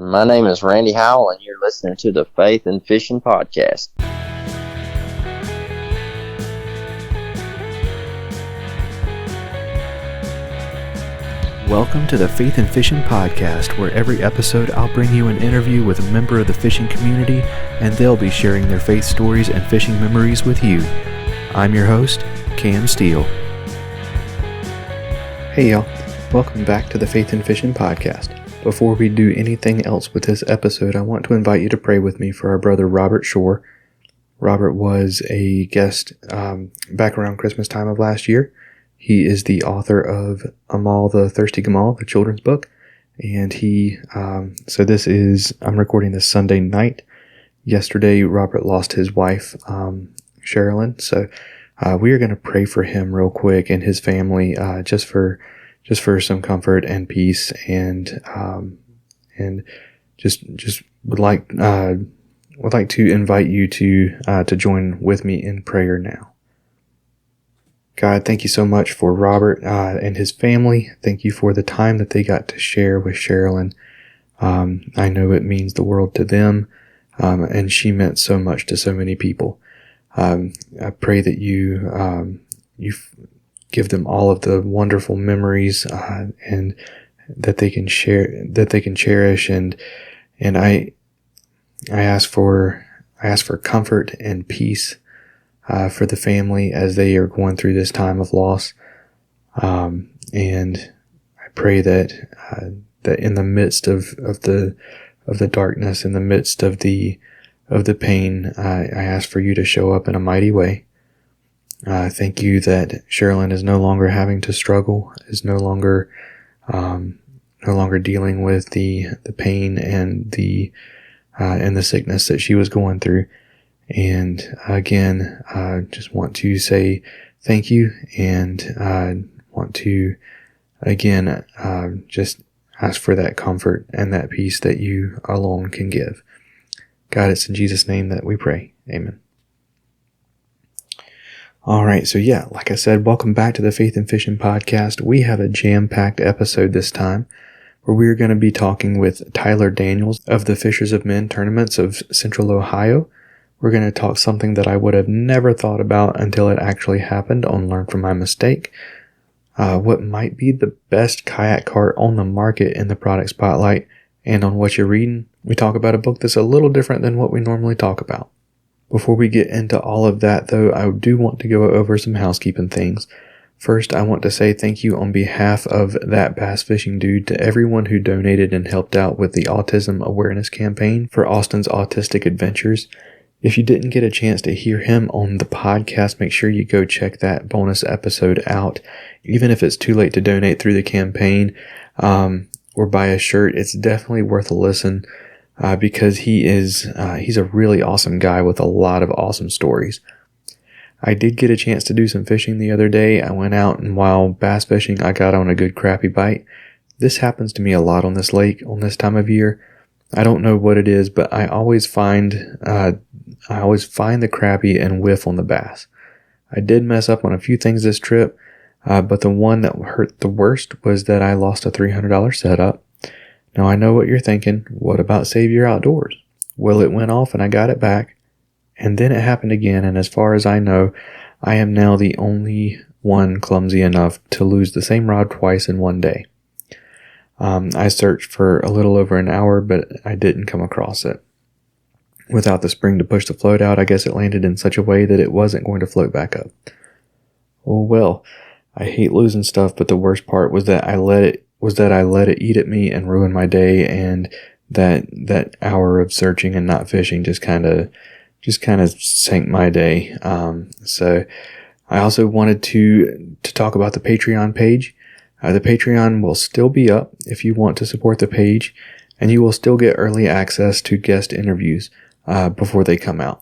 My name is Randy Howell, and you're listening to the Faith and Fishing Podcast. Welcome to the Faith and Fishing Podcast, where every episode I'll bring you an interview with a member of the fishing community, and they'll be sharing their faith stories and fishing memories with you. I'm your host, Cam Steele. Hey y'all, welcome back to the Faith and Fishing Podcast. Before we do anything else with this episode, I want to invite you to pray with me for our brother Robert Shore. Robert was a guest back around Christmas time of last year. He is the author of Amal the Thirsty Gamal, the children's book. And I'm recording this Sunday night. Yesterday, Robert lost his wife, Sherilyn. So we are going to pray for him real quick and his family, just for some comfort and peace, and just would like to invite you to join with me in prayer now. God, thank you so much for Robert and his family. Thank you for the time that they got to share with Sherilyn. I know it means the world to them, and she meant so much to so many people. I pray that you give them all of the wonderful memories and that they can cherish, and I ask for comfort and peace for the family as they are going through this time of loss, and I pray that in the midst of the darkness, in the midst of the pain, I ask for you to show up in a mighty way. Thank you that Sherilyn is no longer having to struggle, is no longer dealing with the pain and the sickness that she was going through. And again, just want to say thank you, and want to again just ask for that comfort and that peace that you alone can give. God, it's in Jesus' name that we pray. Amen. All right, so yeah, like I said, welcome back to the Faith and Fishing Podcast. We have a jam-packed episode this time, where we're going to be talking with Tyler Daniels of the Fishers of Men Tournaments of Central Ohio. We're going to talk something that I would have never thought about until it actually happened on Learn From My Mistake. What might be the best kayak cart on the market in the product spotlight, and on What You're Reading, we talk about a book that's a little different than what we normally talk about. Before we get into all of that, though, I do want to go over some housekeeping things. First, I want to say thank you on behalf of That Bass Fishing Dude to everyone who donated and helped out with the Autism Awareness Campaign for Austin's Autistic Adventures. If you didn't get a chance to hear him on the podcast, make sure you go check that bonus episode out. Even if it's too late to donate through the campaign or buy a shirt, it's definitely worth a listen because he's a really awesome guy with a lot of awesome stories. I did get a chance to do some fishing the other day. I went out, and while bass fishing, I got on a good crappie bite. This happens to me a lot on this lake on this time of year. I don't know what it is, but I always find the crappie and whiff on the bass. I did mess up on a few things this trip, but the one that hurt the worst was that I lost a $300 setup. Now I know what you're thinking. What about Save Your Outdoors? Well, it went off and I got it back, and then it happened again, and as far as I know, I am now the only one clumsy enough to lose the same rod twice in one day. I searched for a little over an hour, but I didn't come across it. Without the spring to push the float out, I guess it landed in such a way that it wasn't going to float back up. Oh well, I hate losing stuff, but the worst part was that I let it eat at me and ruin my day, and that hour of searching and not fishing just kind of sank my day. So I also wanted to talk about the Patreon page. The Patreon will still be up if you want to support the page, and you will still get early access to guest interviews before they come out.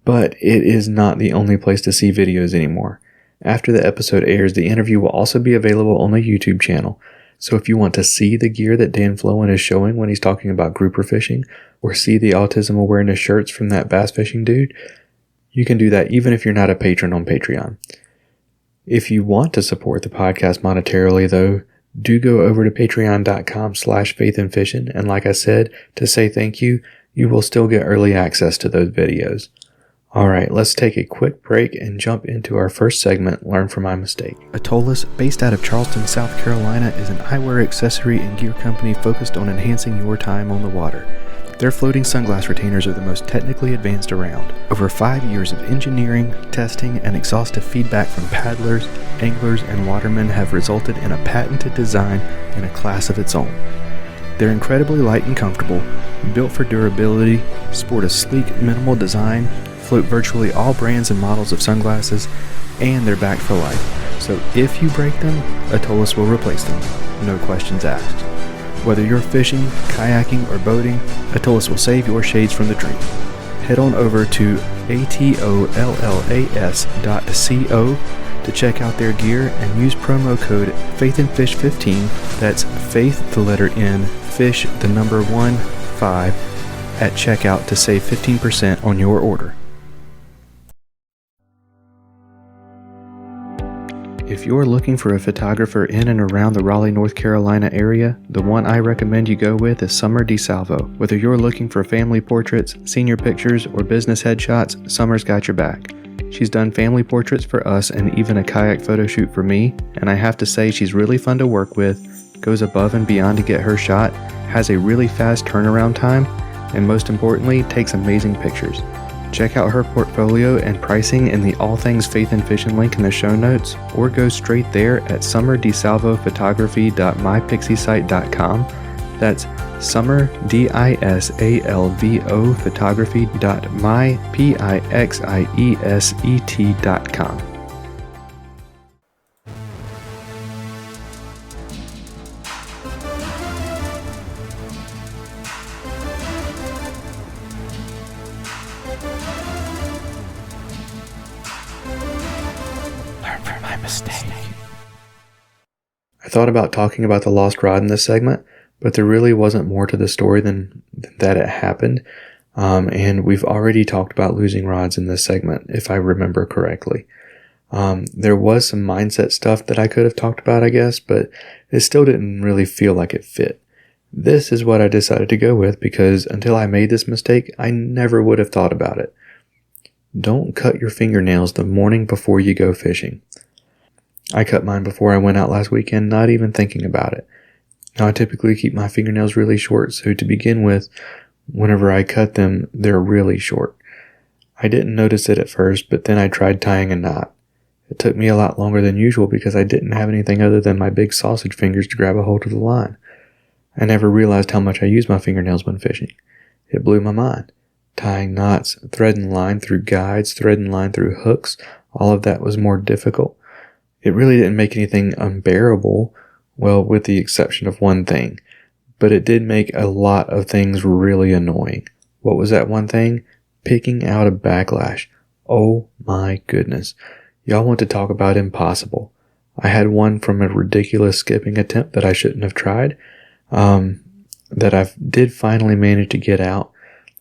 But it is not the only place to see videos anymore. After the episode airs, the interview will also be available on the YouTube channel. So if you want to see the gear that Dan Flowen is showing when he's talking about grouper fishing, or see the autism awareness shirts from That Bass Fishing Dude, you can do that even if you're not a patron on Patreon. If you want to support the podcast monetarily, though, do go over to patreon.com/faithandfishing, and like I said, to say thank you, you will still get early access to those videos. Alright, let's take a quick break and jump into our first segment, Learn from My Mistake. Atollas, based out of Charleston, South Carolina, is an eyewear accessory and gear company focused on enhancing your time on the water. Their floating sunglass retainers are the most technically advanced around. Over 5 years of engineering, testing, and exhaustive feedback from paddlers, anglers, and watermen have resulted in a patented design in a class of its own. They're incredibly light and comfortable, built for durability, sport a sleek, minimal design, float virtually all brands and models of sunglasses, and they're backed for life. So if you break them, Atollas will replace them. No questions asked. Whether you're fishing, kayaking, or boating, Atollas will save your shades from the dream. Head on over to atollas.co to check out their gear and use promo code FaithandFish15, that's Faith the letter N, Fish the number 1, 5, at checkout to save 15% on your order. If you're looking for a photographer in and around the Raleigh, North Carolina area, the one I recommend you go with is Summer DeSalvo. Whether you're looking for family portraits, senior pictures, or business headshots, Summer's got your back. She's done family portraits for us and even a kayak photo shoot for me, and I have to say she's really fun to work with, goes above and beyond to get her shot, has a really fast turnaround time, and most importantly, takes amazing pictures. Check out her portfolio and pricing in the All Things Faith and Fishing link in the show notes, or go straight there at summerdesalvophotography.mypixiesite.com. That's summerdesalvophotography.mypixiesete.com. I thought about talking about the lost rod in this segment, but there really wasn't more to the story than that it happened. And we've already talked about losing rods in this segment, if I remember correctly. There was some mindset stuff that I could have talked about, I guess, but it still didn't really feel like it fit. This is what I decided to go with because until I made this mistake, I never would have thought about it. Don't cut your fingernails the morning before you go fishing. I cut mine before I went out last weekend, not even thinking about it. Now, I typically keep my fingernails really short, so to begin with, whenever I cut them, they're really short. I didn't notice it at first, but then I tried tying a knot. It took me a lot longer than usual because I didn't have anything other than my big sausage fingers to grab a hold of the line. I never realized how much I use my fingernails when fishing. It blew my mind. Tying knots, threading line through guides, threading line through hooks, all of that was more difficult. It really didn't make anything unbearable, well, with the exception of one thing. But it did make a lot of things really annoying. What was that one thing? Picking out a backlash. Oh my goodness. Y'all want to talk about impossible. I had one from a ridiculous skipping attempt that I shouldn't have tried, that I did finally manage to get out,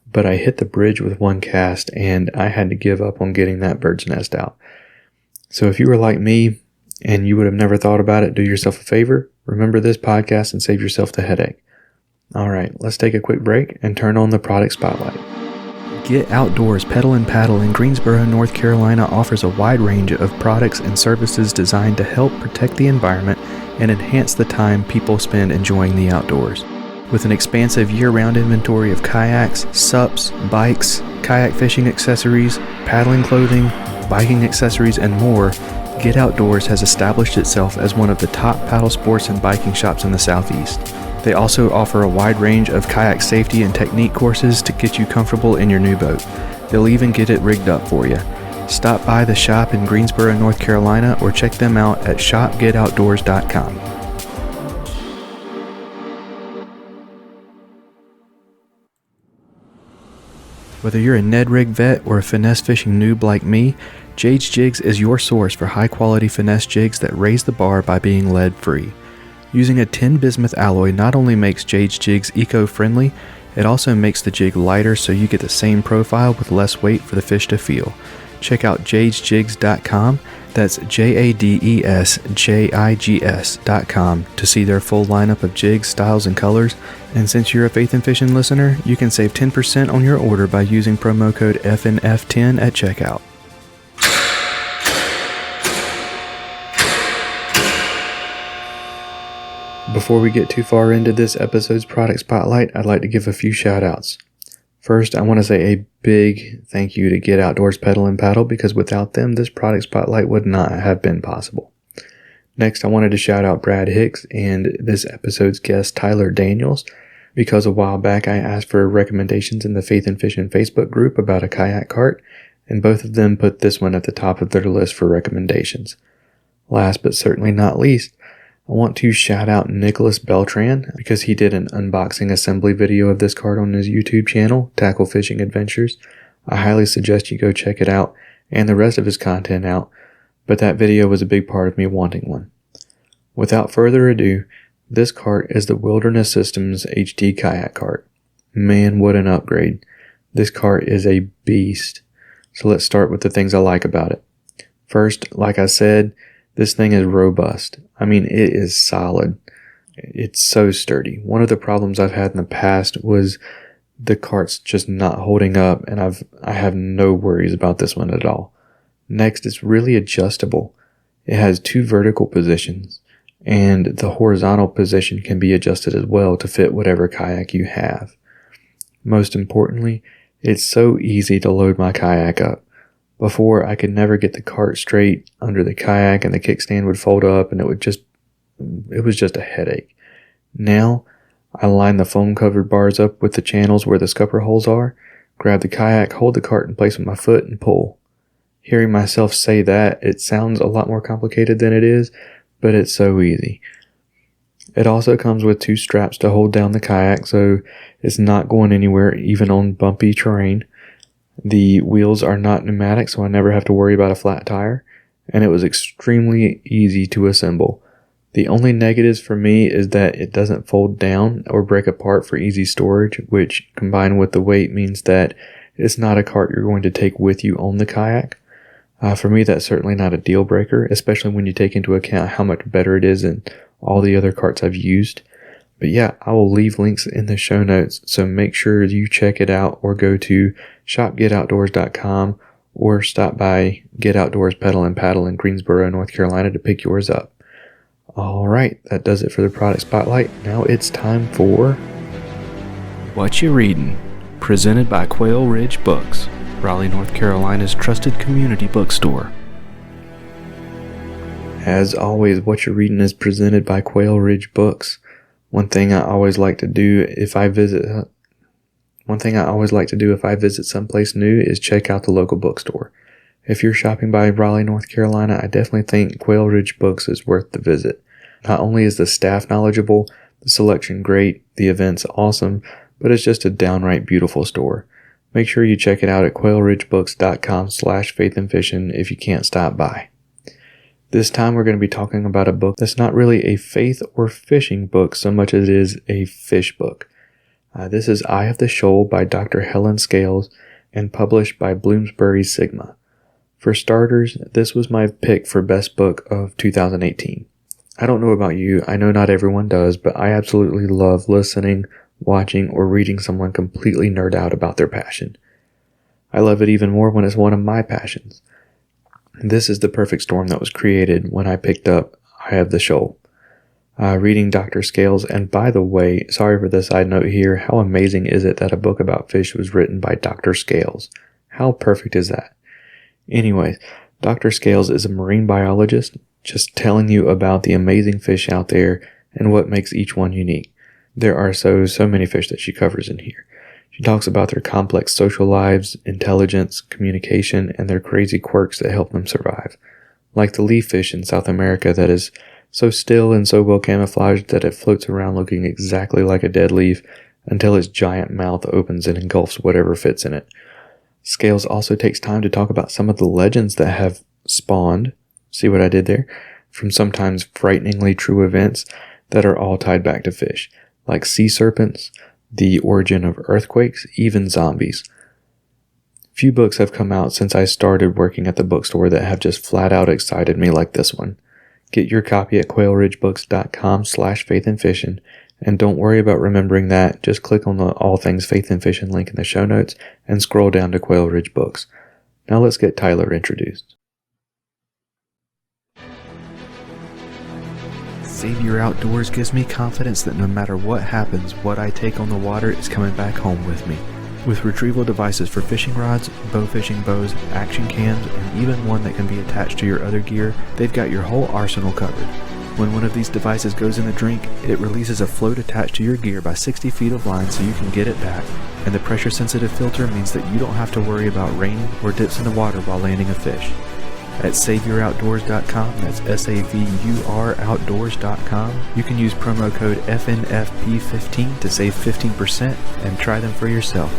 but I hit the bridge with one cast and I had to give up on getting that bird's nest out. So if you were like me, and you would have never thought about it, do yourself a favor, remember this podcast and save yourself the headache. Alright, let's take a quick break and turn on the product spotlight. Get Outdoors Pedal and Paddle in Greensboro, North Carolina offers a wide range of products and services designed to help protect the environment and enhance the time people spend enjoying the outdoors. With an expansive year-round inventory of kayaks, SUPs, bikes, kayak fishing accessories, paddling clothing, biking accessories, and more, Get Outdoors has established itself as one of the top paddle sports and biking shops in the Southeast. They also offer a wide range of kayak safety and technique courses to get you comfortable in your new boat. They'll even get it rigged up for you. Stop by the shop in Greensboro, North Carolina, or check them out at shopgetoutdoors.com. Whether you're a Ned Rig vet or a finesse fishing noob like me, Jade's Jigs is your source for high-quality finesse jigs that raise the bar by being lead-free. Using a tin bismuth alloy not only makes Jade's Jigs eco-friendly, it also makes the jig lighter so you get the same profile with less weight for the fish to feel. check out jadesjigs.com. That's JADESJIGS.com to see their full lineup of jigs, styles, and colors. And since you're a Faith and Fishing listener, you can save 10% on your order by using promo code FNF10 at checkout. Before we get too far into this episode's product spotlight, I'd like to give a few shout outs. First, I want to say a big thank you to Get Outdoors Pedal and Paddle, because without them, this product spotlight would not have been possible. Next, I wanted to shout out Brad Hicks and this episode's guest, Tyler Daniels, because a while back I asked for recommendations in the Faith and Fishing Facebook group about a kayak cart, and both of them put this one at the top of their list for recommendations. Last but certainly not least, I want to shout out Nicholas Beltran, because he did an unboxing assembly video of this cart on his YouTube channel, Tackle Fishing Adventures. I highly suggest you go check it out and the rest of his content out, but that video was a big part of me wanting one. Without further ado, this cart is the Wilderness Systems HD Kayak Cart. Man, what an upgrade. This cart is a beast. So let's start with the things I like about it. First, like I said, this thing is robust. I mean, it is solid. It's so sturdy. One of the problems I've had in the past was the cart's just not holding up, and I have no worries about this one at all. Next, it's really adjustable. It has 2 vertical positions, and the horizontal position can be adjusted as well to fit whatever kayak you have. Most importantly, it's so easy to load my kayak up. Before, I could never get the cart straight under the kayak, and the kickstand would fold up, and it was just a headache. Now, I line the foam covered bars up with the channels where the scupper holes are, grab the kayak, hold the cart in place with my foot, and pull. Hearing myself say that, it sounds a lot more complicated than it is, but it's so easy. It also comes with 2 straps to hold down the kayak, so it's not going anywhere, even on bumpy terrain. The wheels are not pneumatic, so I never have to worry about a flat tire, and it was extremely easy to assemble. The only negatives for me is that it doesn't fold down or break apart for easy storage, which combined with the weight means that it's not a cart you're going to take with you on the kayak. For me, that's certainly not a deal breaker, especially when you take into account how much better it is than all the other carts I've used. But yeah, I will leave links in the show notes, so make sure you check it out or go to shopgetoutdoors.com or stop by Get Outdoors Pedal and Paddle in Greensboro, North Carolina to pick yours up. Alright, that does it for the product spotlight. Now it's time for What You Readin', presented by Quail Ridge Books, Raleigh, North Carolina's trusted community bookstore. As always, What You Readin' is presented by Quail Ridge Books. One thing I always like to do if I visit someplace new is check out the local bookstore. If you're shopping by Raleigh, North Carolina, I definitely think Quail Ridge Books is worth the visit. Not only is the staff knowledgeable, the selection great, the events awesome, but it's just a downright beautiful store. Make sure you check it out at quailridgebooks.com/faithandfishing if you can't stop by. This time we're going to be talking about a book that's not really a faith or fishing book so much as it is a fish book. This is Eye of the Shoal by Dr. Helen Scales and published by Bloomsbury Sigma. For starters, this was my pick for best book of 2018. I don't know about you, I know not everyone does, but I absolutely love listening, watching, or reading someone completely nerd out about their passion. I love it even more when it's one of my passions. This is the perfect storm that was created when I picked up Eye of the Shoal. Reading Dr. Scales, and by the way, sorry for the side note here, how amazing is it that a book about fish was written by Dr. Scales? How perfect is that? Anyways, Dr. Scales is a marine biologist, just telling you about the amazing fish out there and what makes each one unique. There are so many fish that she covers in here. She talks about their complex social lives, intelligence, communication, and their crazy quirks that help them survive. Like the leaf fish in South America that is so still and so well camouflaged that it floats around looking exactly like a dead leaf until its giant mouth opens and engulfs whatever fits in it. Scales also takes time to talk about some of the legends that have spawned, see what I did there, from sometimes frighteningly true events that are all tied back to fish, like sea serpents, the origin of earthquakes, even zombies. Few books have come out since I started working at the bookstore that have just flat out excited me like this one. Get your copy at quailridgebooks.com/faithandfishing, and don't worry about remembering that. Just click on the All Things Faith and Fishing link in the show notes and scroll down to Quail Ridge Books. Now let's get Tyler introduced. Savior Outdoors gives me confidence that no matter what happens, what I take on the water is coming back home with me. With retrieval devices for fishing rods, bow fishing bows, action cams, and even one that can be attached to your other gear, they've got your whole arsenal covered. When one of these devices goes in the drink, it releases a float attached to your gear by 60 feet of line so you can get it back, and the pressure-sensitive filter means that you don't have to worry about rain or dips in the water while landing a fish. At SaviorOutdoors.com, that's SAVUR Outdoors.com, you can use promo code FNFP15 to save 15% and try them for yourself.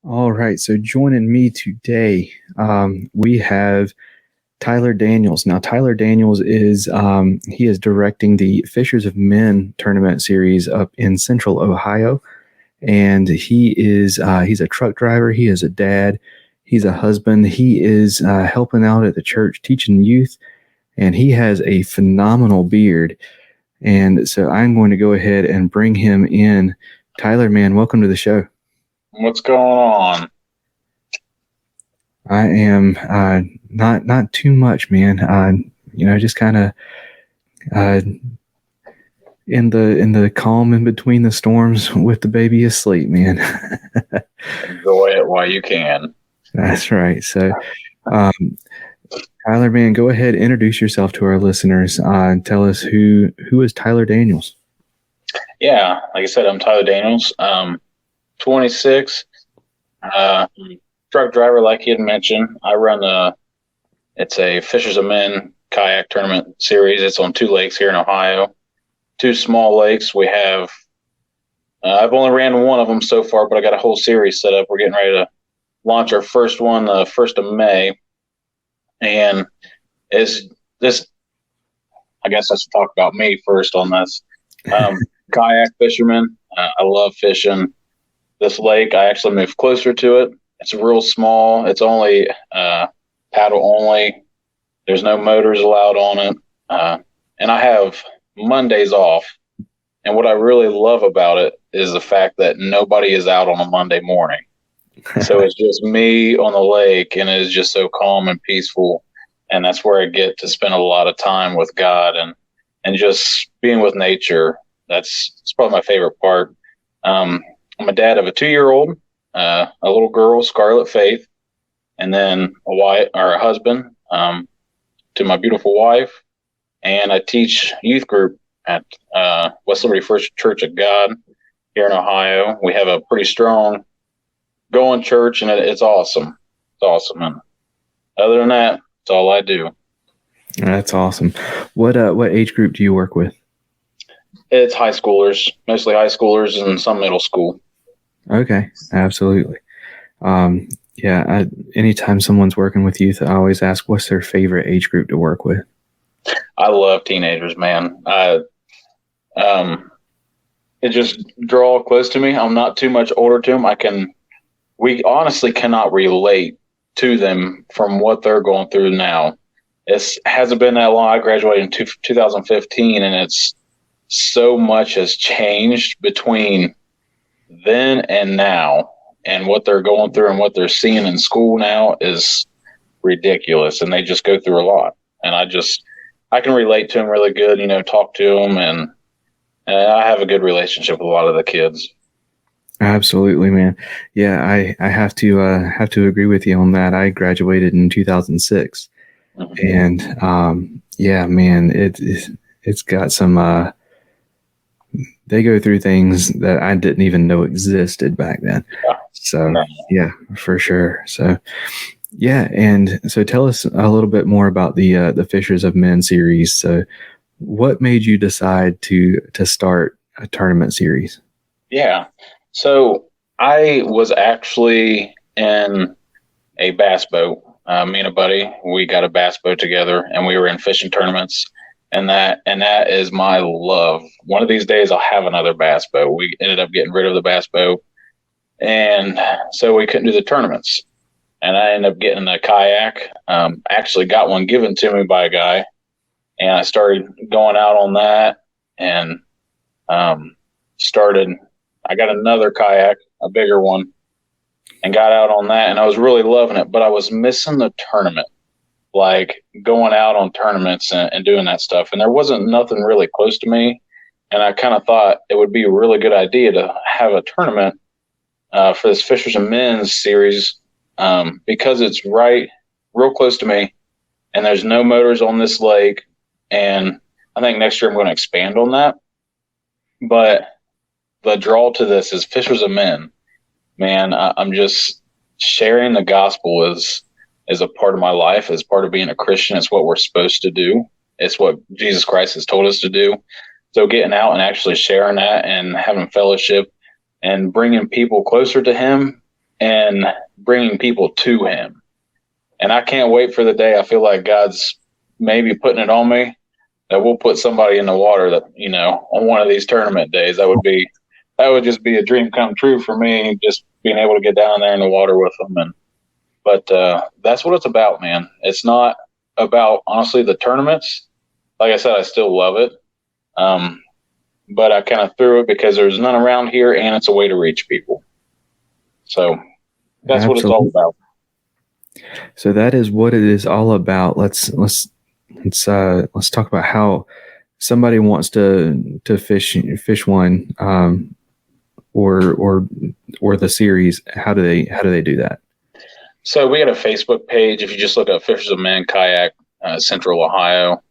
All right, so joining me today, we have Tyler Daniels. Now, Tyler Daniels is he is directing the Fishers of Men tournament series up in Central Ohio. And he is he's a truck driver. He is a dad. He's a husband. He is helping out at the church, teaching youth, and he has a phenomenal beard. And so I'm going to go ahead and bring him in. Tyler, man, welcome to the show. What's going on? I am not too much, man. Just kind of in the calm in between the storms with the baby asleep, man. Enjoy it while you can. That's right. So, Tyler, man, go ahead, introduce yourself to our listeners, and tell us who is Tyler Daniels. Yeah, like I said, I'm Tyler Daniels. 26. Truck driver, like you had mentioned. I run it's a Fishers of Men kayak tournament series. It's on 2 lakes here in Ohio. 2 small lakes. We have, I've only ran one of them so far, but I got a whole series set up. We're getting ready to launch our first one, 1st of May. And is this, I guess I should talk about me first on this. Kayak fisherman. I love fishing. This lake, I actually moved closer to it. It's real small. It's only paddle only. There's no motors allowed on it. And I have Mondays off, and what I really love about it is the fact that nobody is out on a Monday morning. So it's just me on the lake, and it is just so calm and peaceful, and that's where I get to spend a lot of time with God and just being with nature. It's probably my favorite part. I'm a dad of a 2-year-old, a little girl, Scarlet Faith, and then a husband to my beautiful wife. And I teach youth group at West Liberty First Church of God here in Ohio. We have a pretty strong going church, and it's awesome. It's awesome. And other than that, that's all I do. That's awesome. What age group do you work with? It's high schoolers, mostly high schoolers and some middle school. Okay, absolutely. Anytime someone's working with youth, I always ask, what's their favorite age group to work with? I love teenagers, man. It just draw close to me. I'm not too much older to them. We honestly cannot relate to them from what they're going through now. It hasn't been that long. I graduated in 2015, and it's so much has changed between then and now, and what they're going through and what they're seeing in school now is ridiculous, and they just go through a lot. And I can relate to them really good, talk to them, and I have a good relationship with a lot of the kids. Absolutely, man. Yeah, I have to agree with you on that. I graduated in 2006, and man, it's got some. They go through things that I didn't even know existed back then. Yeah. So yeah, for sure. So yeah, and so tell us a little bit more about the Fishers of Men series. So, what made you decide to start a tournament series? Yeah. So I was actually in a bass boat. Me and a buddy, we got a bass boat together, and we were in fishing tournaments. And that is my love. One of these days, I'll have another bass boat. We ended up getting rid of the bass boat, And so we couldn't do the tournaments. And I ended up getting a kayak. Actually got one given to me by a guy. And I started going out on that and I got another kayak, a bigger one, and got out on that. And I was really loving it, but I was missing the tournament, like going out on tournaments and doing that stuff. And there wasn't nothing really close to me. And I kind of thought it would be a really good idea to have a tournament for this Fishers and Men's series because it's real close to me. And there's no motors on this lake. And I think next year I'm going to expand on that. But the draw to this is Fishers of Men. Man, I'm just sharing the gospel is a part of my life, as part of being a Christian. It's what we're supposed to do. It's what Jesus Christ has told us to do. So getting out and actually sharing that and having fellowship and bringing people closer to him and bringing people to him. And I can't wait for the day I feel like God's maybe putting it on me that we'll put somebody in the water that, on one of these tournament days. That would just be a dream come true for me, just being able to get down there in the water with them. But that's what it's about, man. It's not about, honestly, the tournaments. Like I said, I still love it. But I kind of threw it because there's none around here and it's a way to reach people. So that's what it's all about. So that is what it is all about. Let's talk about how somebody wants to fish one, or the series. How do they do that? So we got a Facebook page. If you just look up Fishers of Men Kayak, Central Ohio,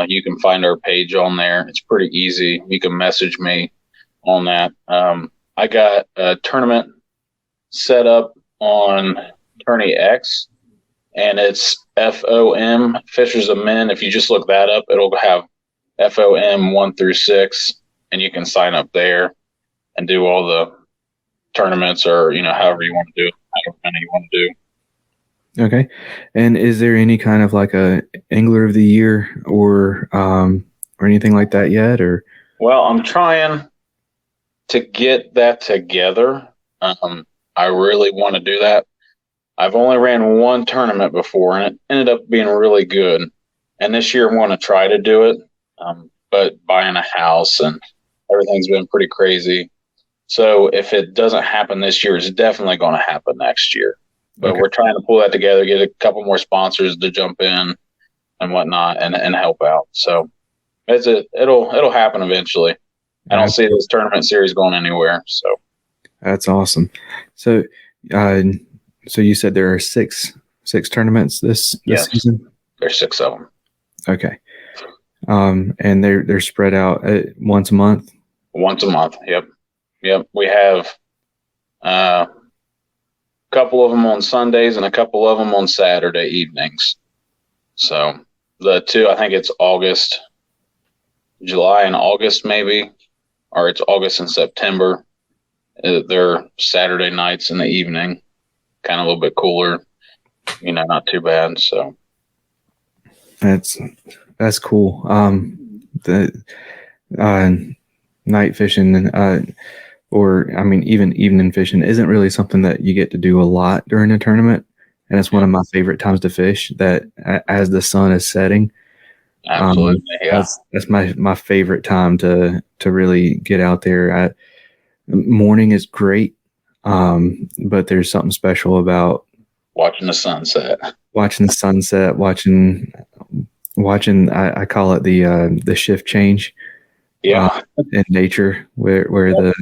you can find our page on there. It's pretty easy. You can message me on that. I got a tournament set up on Tourney X, and it's FOM, Fishers of Men. If you just look that up, it'll have FOM 1 through 6, and you can sign up there and do all the tournaments, or however you want to do it, however many you want to do. Okay. And is there any kind of like a angler of the year or anything like that yet? Or well, I'm trying to get that together. I really want to do that. I've only ran one tournament before, and it ended up being really good. And this year I'm going to try to do it, but buying a house and everything's been pretty crazy. So if it doesn't happen this year, it's definitely going to happen next year. But We're trying to pull that together, get a couple more sponsors to jump in and whatnot and help out. So it'll happen eventually. I don't see this tournament series going anywhere. So that's awesome. So you said there are six tournaments this season? There's 6 of them. Okay. And they're spread out once a month? Once a month. Yep. We have a couple of them on Sundays and a couple of them on Saturday evenings. So the two, I think it's July and August maybe, or it's August and September. They're Saturday nights in the evening, kind of a little bit cooler, not too bad. So that's cool. The night fishing even evening fishing isn't really something that you get to do a lot during a tournament, and it's one of my favorite times to fish. That as the sun is setting, absolutely, that's my favorite time to really get out there. Morning is great, but there's something special about watching the sunset. Watching, I call it the shift change. Yeah, in nature, where the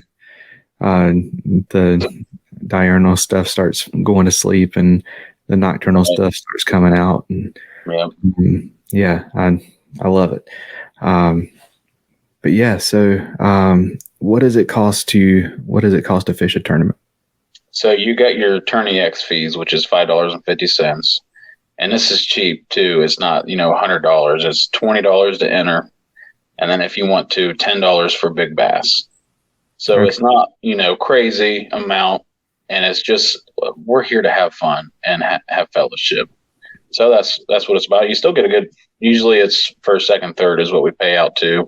diurnal stuff starts going to sleep and the nocturnal stuff starts coming out, and I love it. But yeah, so what does it cost to fish a tournament? So you got your Tourney X fees, which is $5.50, and this is cheap too. It's not $100. It's $20 to enter, and then if you want to, $10 for big bass. So okay. It's not crazy amount, and it's just we're here to have fun and have fellowship. So that's what it's about. You still get a good. Usually it's first, second, third is what we pay out to,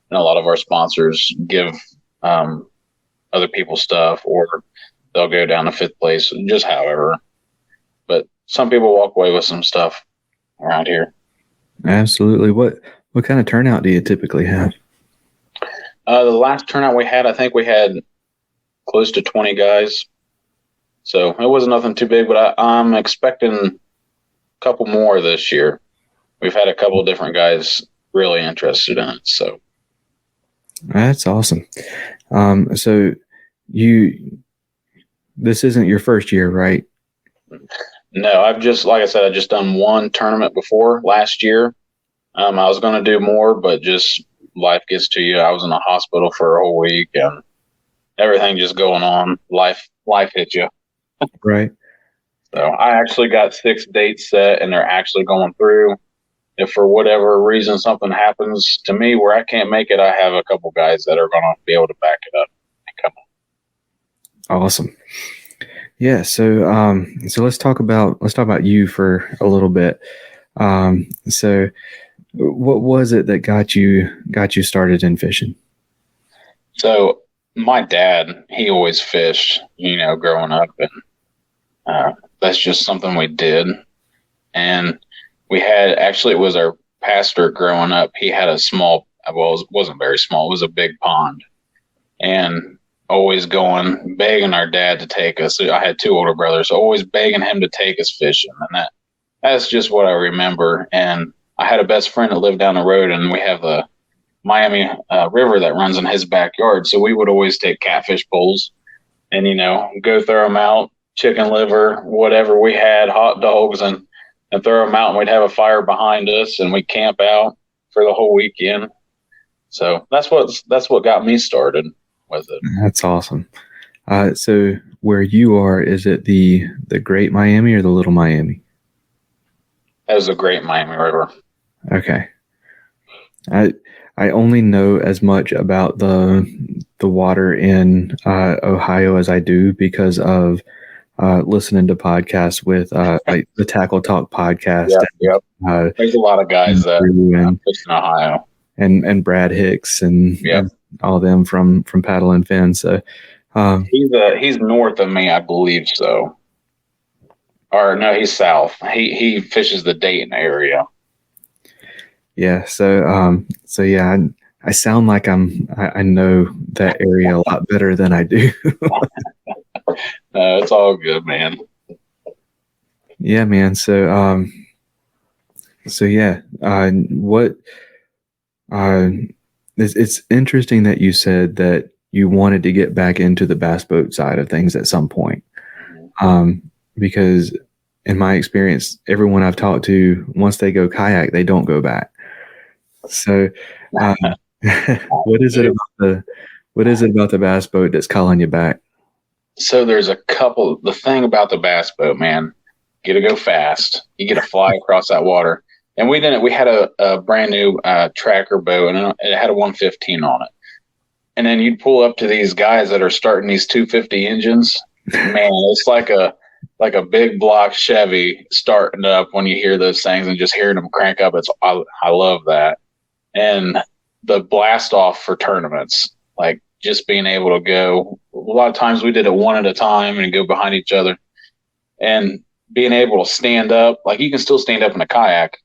and a lot of our sponsors give other people stuff, or they'll go down to fifth place, just however. But some people walk away with some stuff around here. Absolutely. What kind of turnout do you typically have? The last turnout we had, I think we had close to 20 guys. So it wasn't nothing too big, but I'm expecting a couple more this year. We've had a couple of different guys really interested in it. So That's awesome. So this isn't your first year, right? no, like I said, I just done one tournament before last year. I was going to do more, but just life gets to you. I was in the hospital for a whole week and everything just going on. Life hits you. Right. So I actually got 6 dates set and they're actually going through. If for whatever reason something happens to me where I can't make it, I have a couple guys that are going to be able to back it up and come on. Awesome. Yeah. So let's talk about you for a little bit. So what was it that got you started in fishing? So my dad, he always fished, growing up, and that's just something we did. And we had, actually, it was our pastor growing up. He had a small, well, it wasn't very small. It was a big pond, and always going, begging our dad to take us. I had 2 older brothers, so always begging him to take us fishing. And that's just what I remember. And I had a best friend that lived down the road, and we have the Miami River that runs in his backyard. So we would always take catfish poles and, go throw them out, chicken liver, whatever we had, hot dogs, and throw them out. And we'd have a fire behind us and we'd camp out for the whole weekend. So that's what got me started with it. That's awesome. So where you are, is it the Great Miami or the Little Miami? That was the Great Miami River. Okay. I only know as much about the water in Ohio as I do because of listening to podcasts with like the Tackle Talk podcast. Yep. There's a lot of guys that fish in Ohio, and Brad Hicks and all them from Paddle and Fin. So he's north of me, I believe so. Or no, he's south. He fishes the Dayton area. Yeah. So yeah, I sound like I know that area a lot better than I do. It's all good, man. Yeah, man. So yeah, it's interesting that you said that you wanted to get back into the bass boat side of things at some point. Because in my experience, everyone I've talked to, once they go kayak, they don't go back. So, what is it about the bass boat that's calling you back? So there's a couple. The thing about the bass boat, man, you got to go fast. You got to fly across that water. And we didn't. We had a brand new tracker boat, and it had a 115 on it. And then you'd pull up to these guys that are starting these 250 engines. Man, it's like a big block Chevy starting up when you hear those things and just hearing them crank up. I love that. And the blast off for tournaments, like just being able to go. A lot of times we did it one at a time and go behind each other, and being able to stand up, like you can still stand up in a kayak,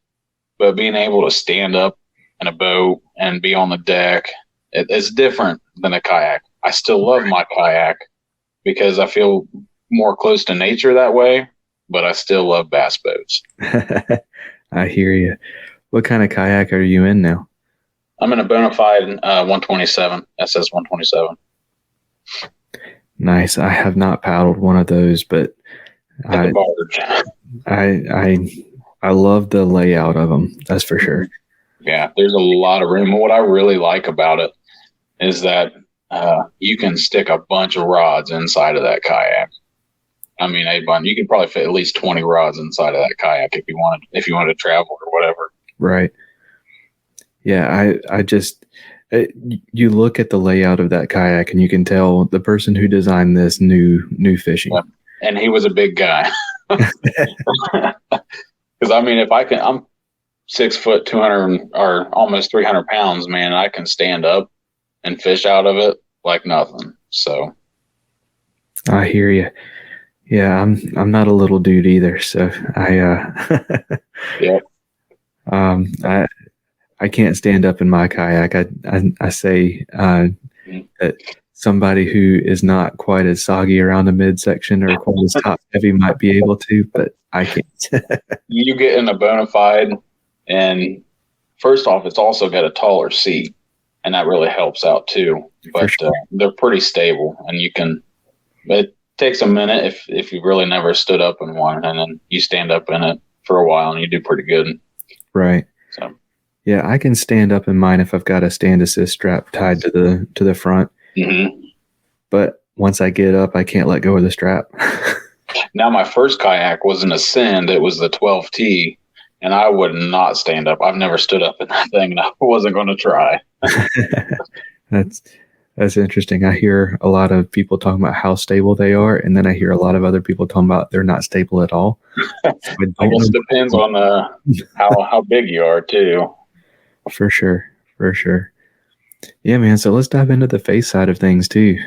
but being able to stand up in a boat and be on the deck, it's different than a kayak. I still love my kayak because I feel more close to nature that way, but I still love bass boats. I hear you. What kind of kayak are you in now? I'm in a bona fide 127, SS 127. Nice. I have not paddled one of those, but I love the layout of them. That's for sure. Yeah, there's a lot of room. What I really like about it is that you can stick a bunch of rods inside of that kayak. I mean, you can probably fit at least 20 rods inside of that kayak if you wanted to travel or whatever. Right. Yeah, you look at the layout of that kayak and you can tell the person who designed this knew fishing. Yeah. And he was a big guy. Because I mean, I'm 6 foot, 200 or almost 300 pounds, man. I can stand up and fish out of it like nothing. So I hear you. Yeah, I'm not a little dude either, so Yeah. um, I I can't stand up in my kayak. I say that somebody who is not quite as soggy around the midsection or quite as top heavy might be able to, but I can't. You get in a bona fide, and first off, it's also got a taller seat, and that really helps out too. For But sure. they're pretty stable, and you can. It takes a minute if you've really never stood up in one, and then you stand up in it for a while, and you do pretty good. Right. So Yeah, I can stand up in mine if I've got a stand assist strap tied to the front. mhm. But once I get up, I can't let go of the strap. Now, my first kayak was an Ascend. It was the 12T, and I would not stand up. I've never stood up in that thing, and I wasn't going to try. That's that's interesting. I hear a lot of people talking about how stable they are, and then I hear a lot of other people talking about they're not stable at all. So I I don't guess know. it depends on how big you are too. For sure. For sure. Yeah, man. So let's dive into the face side of things too.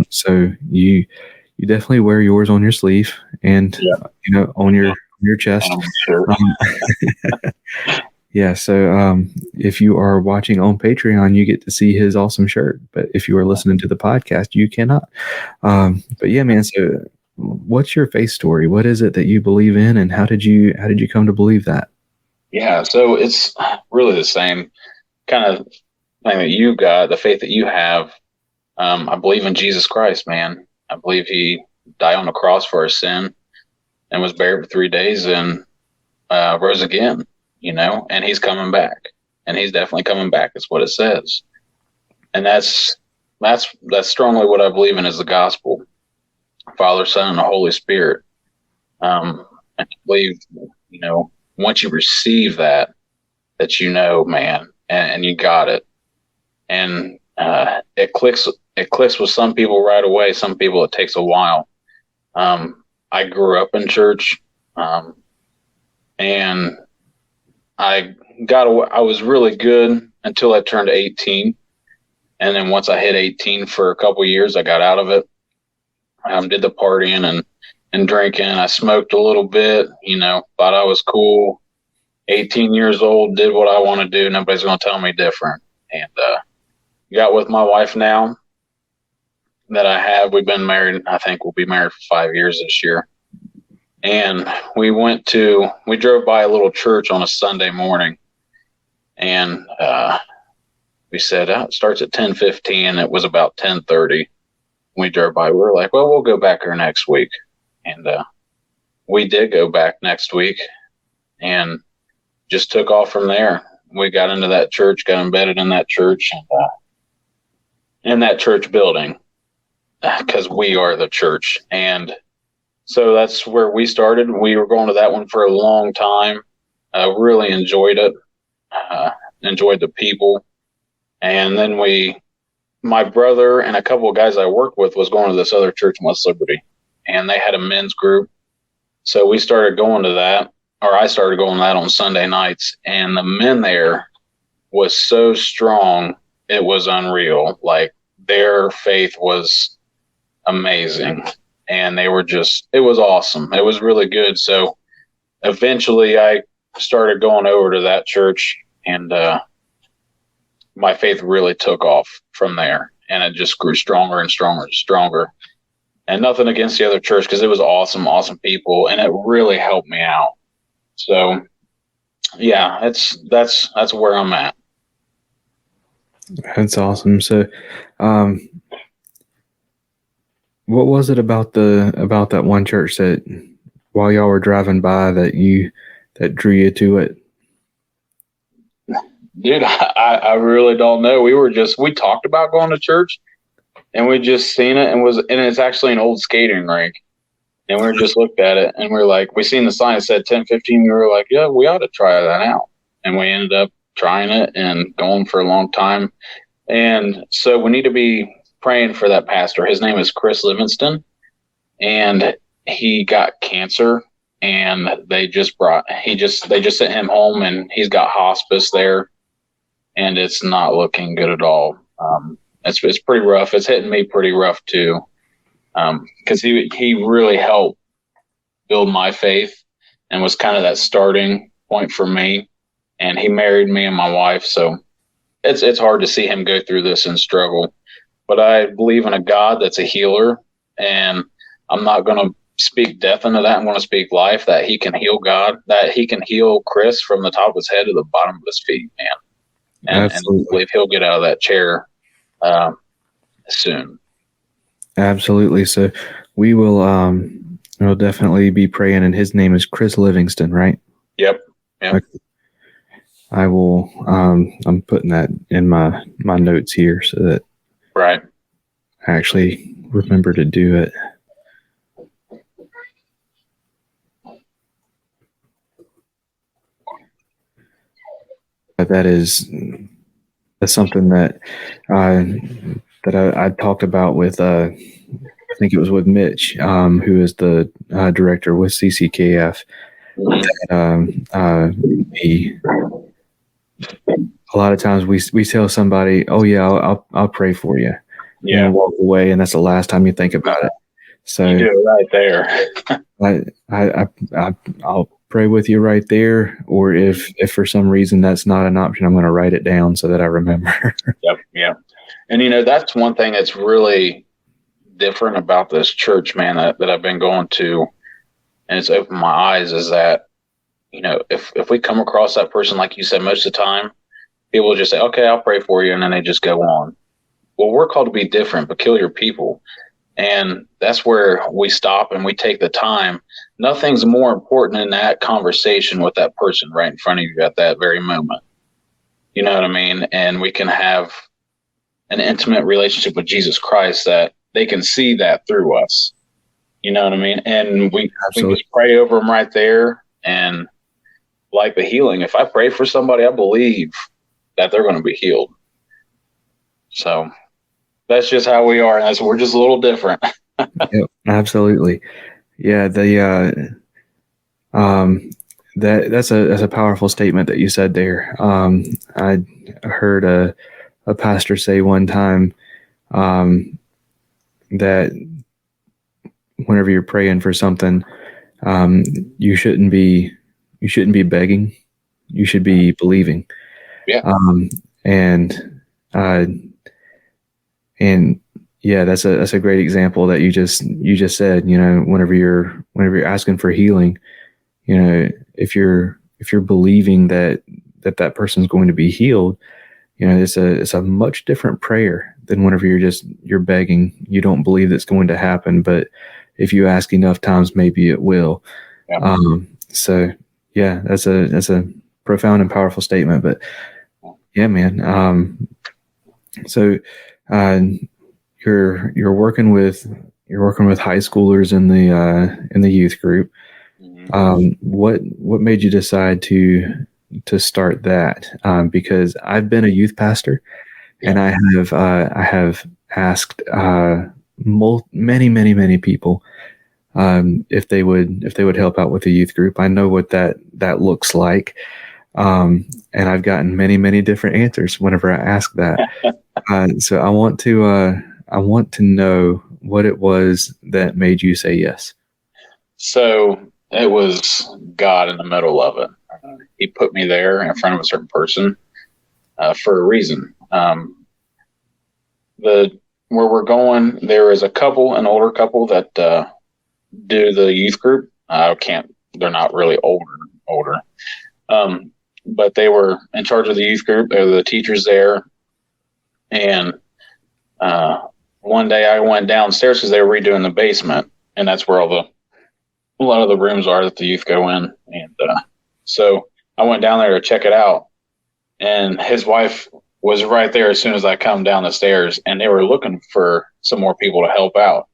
So you definitely wear yours on your sleeve and Yeah, on your chest. and I'm sure. Um, yeah. So if you are watching on Patreon, you get to see his awesome shirt. But if you are listening to the podcast, you cannot. But yeah, man. So what's your face story? What is it that you believe in, and how did you come to believe that? Yeah, so it's really the same kind of thing that you got, the faith that you have. I believe in Jesus Christ, man. I believe he died on the cross for our sin and was buried for 3 days and rose again, and he's coming back. And he's definitely coming back, is what it says. And that's strongly what I believe in is the gospel. Father, Son, and the Holy Spirit. And I believe, once you receive that man, and you got it. And it clicks with some people right away. Some people it takes a while. I grew up in church, and I was really good until I turned 18, and then once I hit 18 for a couple of years, I got out of it. Did the partying and drinking. I smoked a little bit, thought I was cool. 18 years old, did what I want to do. Nobody's going to tell me different. And got with my wife now that I have. We've been married. I think we'll be married for 5 years this year. And we drove by a little church on a Sunday morning, and we said, it starts at 10:15. It was about 10:30. We drove by. We were like, well, we'll go back here next week. And we did go back next week and just took off from there. We got into that church, got embedded in that church, and in that church building, because we are the church. And so that's where we started. We were going to that one for a long time. Really enjoyed it. Enjoyed the people. And then my brother and a couple of guys I worked with was going to this other church in West Liberty, and they had a men's group. So we started going to that, or I started going to that on Sunday nights, and the men there was so strong. It was unreal. Like, their faith was amazing, and it was awesome. It was really good. So eventually I started going over to that church, and my faith really took off from there, and it just grew stronger and stronger and stronger. And nothing against the other church, because it was awesome people, and it really helped me out. So yeah, that's where I'm at. That's awesome. So, what was it about that one church that while y'all were driving by that drew you to it? Dude, I really don't know. We talked about going to church, and we just seen it, and it's actually an old skating rink. And we just looked at it, and we seen the sign that said 10:15. We were like, yeah, we ought to try that out. And we ended up trying it and going for a long time. And so we need to be praying for that pastor. His name is Chris Livingston, and he got cancer, and they just sent him home, and he's got hospice there, and it's not looking good at all. It's pretty rough. It's hitting me pretty rough too. Because he really helped build my faith and was kind of that starting point for me. And he married me and my wife, so it's hard to see him go through this and struggle. But I believe in a God that's a healer, and I'm not going to speak death into that. I'm going to speak life, that he can heal God, that he can heal Chris from the top of his head to the bottom of his feet, man. And I believe he'll get out of that chair soon. Absolutely. So we will we'll definitely be praying, and his name is Chris Livingston, right? Yep. Okay. I will I'm putting that in my notes here so that right. I actually remember to do it. But that's something that I talked about with I think it was with Mitch, who is the director with CCKF. A lot of times we tell somebody, "Oh yeah, I'll pray for you," and walk away, and that's the last time you think about it. So you do it right there. I'll pray with you right there, or if for some reason that's not an option, I'm going to write it down so that I remember. Yep, yeah. And that's one thing that's really different about this church, man, that I've been going to, and it's opened my eyes, is that if we come across that person, like you said, most of the time people will just say, "Okay, I'll pray for you," and then they just go on. Well, we're called to be different, peculiar people. And that's where we stop and we take the time. Nothing's more important in that conversation with that person right in front of you at that very moment. You know what I mean? And we can have an intimate relationship with Jesus Christ that they can see that through us. You know what I mean? And we just pray over them right there. And like the healing, if I pray for somebody, I believe that they're going to be healed. So that's just how we are. And we're just a little different. Yep, absolutely. Yeah. That's a powerful statement that you said there. I heard a pastor say one time, that whenever you're praying for something, you shouldn't be begging. You should be believing. Yeah. And yeah, that's a great example that you just said. Whenever you're asking for healing, if you're believing that person's going to be healed, it's a much different prayer than whenever you're begging. You don't believe that's going to happen, but if you ask enough times, maybe it will. Yeah. So yeah, that's a profound and powerful statement. But yeah, man. So you're working with high schoolers in the youth group. Mm-hmm. What made you decide to start that? Because I've been a youth pastor, and I have asked many people if they would help out with the youth group. I know what that looks like, and I've gotten many different answers whenever I ask that. So I want to know what it was that made you say yes. So it was God in the middle of it. He put me there in front of a certain person for a reason. Where we're going, there is an older couple that do the youth group. They're not really older. But they were in charge of the youth group. They were the teachers there. And one day I went downstairs because they were redoing the basement, and that's where a lot of the rooms are that the youth go in. And so I went down there to check it out, and his wife was right there as soon as I come down the stairs, and they were looking for some more people to help out.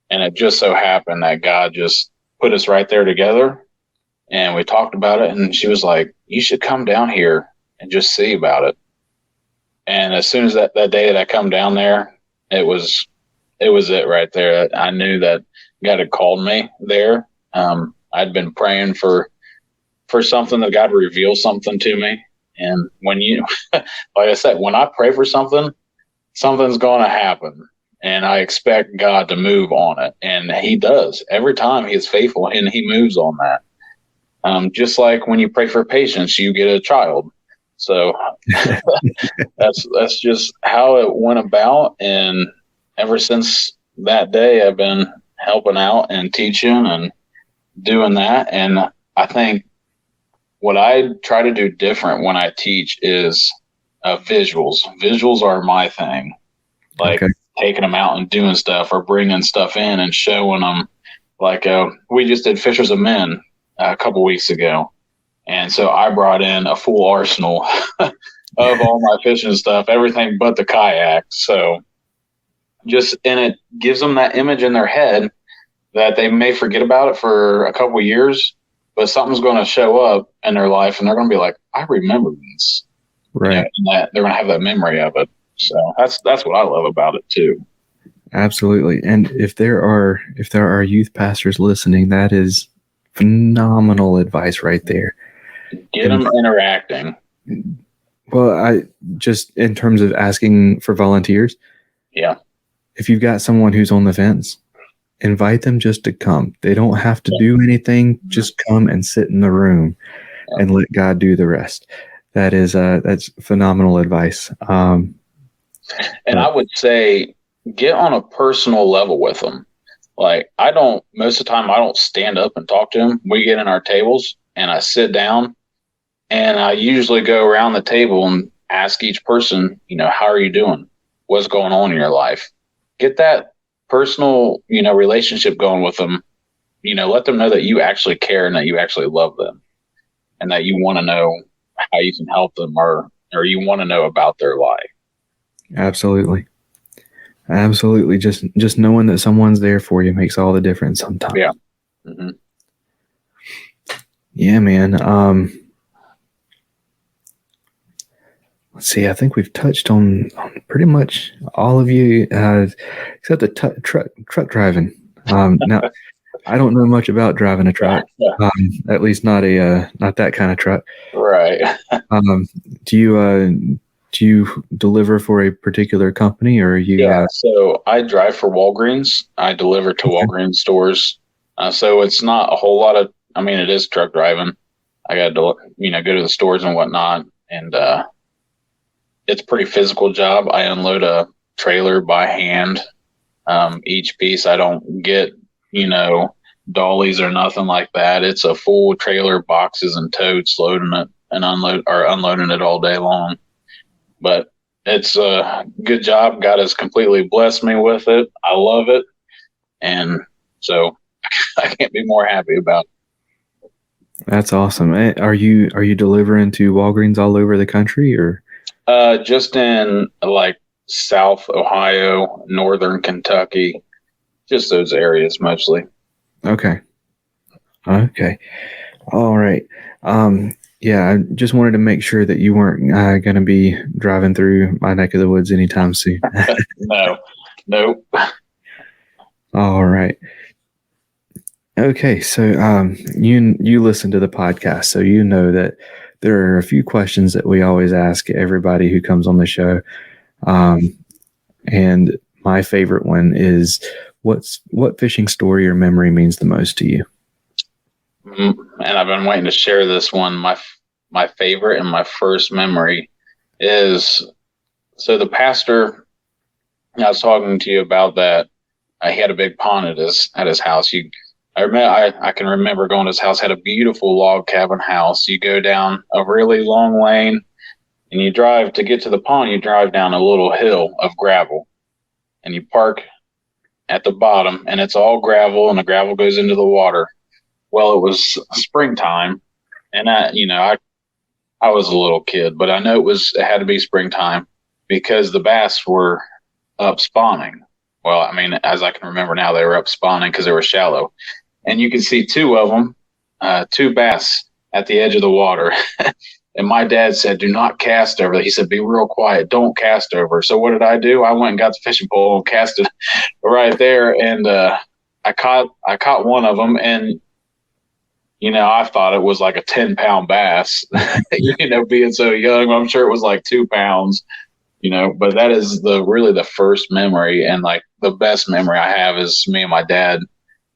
And it just so happened that God just put us right there together, and we talked about it, and she was like, "You should come down here and just see about it." And as soon as that day that I come down there, it was it right there. I knew that God had called me there. I'd been praying for something, that God revealed something to me. And when like I said, when I pray for something, something's going to happen. and I expect God to move on it. And he does. Every time he is faithful and he moves on that. Just like when you pray for patience, you get a child. So that's just how it went about. And ever since that day, I've been helping out and teaching and doing that. And I think what I try to do different when I teach is visuals. Visuals are my thing. Like taking them out and doing stuff, or bringing stuff in and showing them. Like we just did Fishers of Men a couple weeks ago. And so I brought in a full arsenal of all my fishing stuff, everything but the kayak. So and it gives them that image in their head that they may forget about it for a couple of years, but something's going to show up in their life and they're going to be like, I remember this. Right. You know, and they're going to have that memory of it. So that's what I love about it too. Absolutely. And if there are youth pastors listening, that is phenomenal advice right there. Get them interacting. Well, I just, in terms of asking for volunteers. Yeah. If you've got someone who's on the fence, invite them just to come. They don't have to do anything. Just come and sit in the room and let God do the rest. That's phenomenal advice. And I would say get on a personal level with them. Like most of the time I don't stand up and talk to them. We get in our tables and I sit down and I usually go around the table and ask each person, how are you doing? What's going on in your life? Get that personal, relationship going with them. Let them know that you actually care and that you actually love them and that you want to know how you can help them or you want to know about their life. Absolutely. Just knowing that someone's there for you makes all the difference sometimes. Yeah. Mm-hmm. Yeah, man. Let's see. I think we've touched on pretty much all of you, except the truck driving. Now, I don't know much about driving a truck. At least not that kind of truck. Right. Do you deliver for a particular company, or are you? Yeah. So I drive for Walgreens. I deliver to Walgreens stores. So it's not a whole lot of. I mean, it is truck driving. I got to go to the stores and whatnot, and it's a pretty physical job. I unload a trailer by hand. Each piece, I don't get, dollies or nothing like that. It's a full trailer, boxes and totes, loading it and unloading it all day long. But it's a good job. God has completely blessed me with it. I love it. And so I can't be more happy about it. That's awesome. Are you delivering to Walgreens all over the country, or? Just in like South Ohio, Northern Kentucky, just those areas mostly. Okay. All right. Yeah, I just wanted to make sure that you weren't going to be driving through my neck of the woods anytime soon. No, nope. All right. Okay, so you listen to the podcast, so you know that there are a few questions that we always ask everybody who comes on the show. And my favorite one is, what fishing story or memory means the most to you? And I've been waiting to share this one. My favorite and my first memory is, so the pastor I was talking to you about, that he had a big pond at his house. I can remember going to his house, had a beautiful log cabin house. You go down a really long lane and to get to the pond, you drive down a little hill of gravel and you park at the bottom and it's all gravel and the gravel goes into the water. Well, it was springtime and I was a little kid, but I know it had to be springtime because the bass were up spawning. Well, I mean, as I can remember now, they were up spawning because they were shallow. And you can see two of them, two bass at the edge of the water. And my dad said, do not cast over. He said, be real quiet. Don't cast over. So what did I do? I went and got the fishing pole and cast it right there. And I caught one of them. And, I thought it was like a 10-pound bass, being so young. I'm sure it was like 2 pounds, but that is really the first memory, and like the best memory I have is me and my dad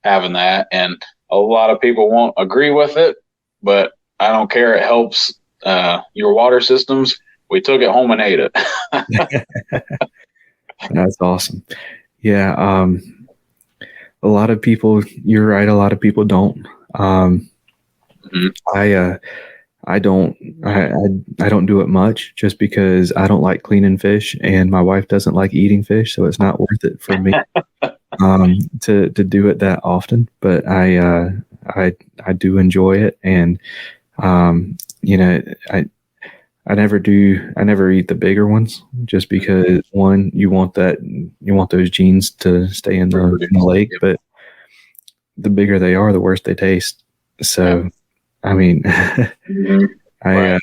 having that. And a lot of people won't agree with it, but I don't care. It helps your water systems. We took it home and ate it. That's awesome. Yeah. A lot of people, you're right. A lot of people don't. Mhm. I don't, I don't do it much just because I don't like cleaning fish and my wife doesn't like eating fish. So it's not worth it for me, to do it that often, but I do enjoy it. And, you know, I never eat the bigger ones just because one, you want those genes to stay in the lake, but the bigger they are, the worse they taste. So, I mean, Mhm. I, Right.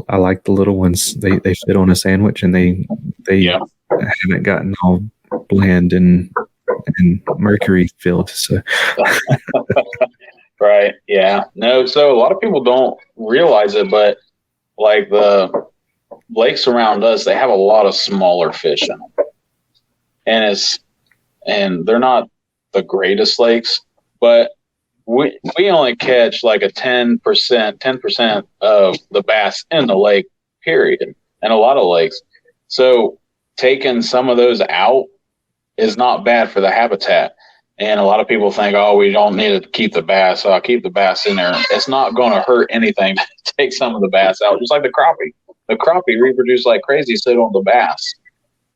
I like the little ones. They fit on a sandwich and they Yeah. haven't gotten all bland and mercury filled. So, Right. Yeah. No. So a lot of people don't realize it, but like the lakes around us, they have a lot of smaller fish in them, and they're not the greatest lakes, but we only catch like a 10% of the bass in the lake, period, and a lot of lakes. So taking some of those out is not bad for the habitat. And a lot of people think, oh, we don't need to keep the bass. So I'll keep the bass in there. It's not going to hurt anything to take some of the bass out, just like the crappie. The crappie reproduce like crazy, so don't the bass.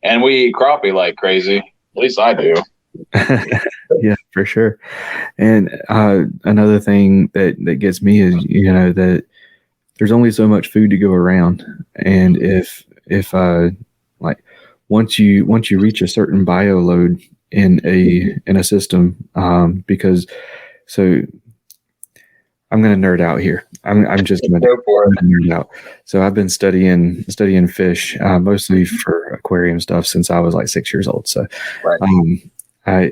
And we eat crappie like crazy. At least I do. yeah, for sure. And another thing that gets me is, that there's only so much food to go around, and if like once you reach a certain bio load in a system, because so I'm going to nerd out here. I'm just going to Go for it. nerd out. So I've been studying fish, mostly for aquarium stuff since I was like 6 years old. So, Right. I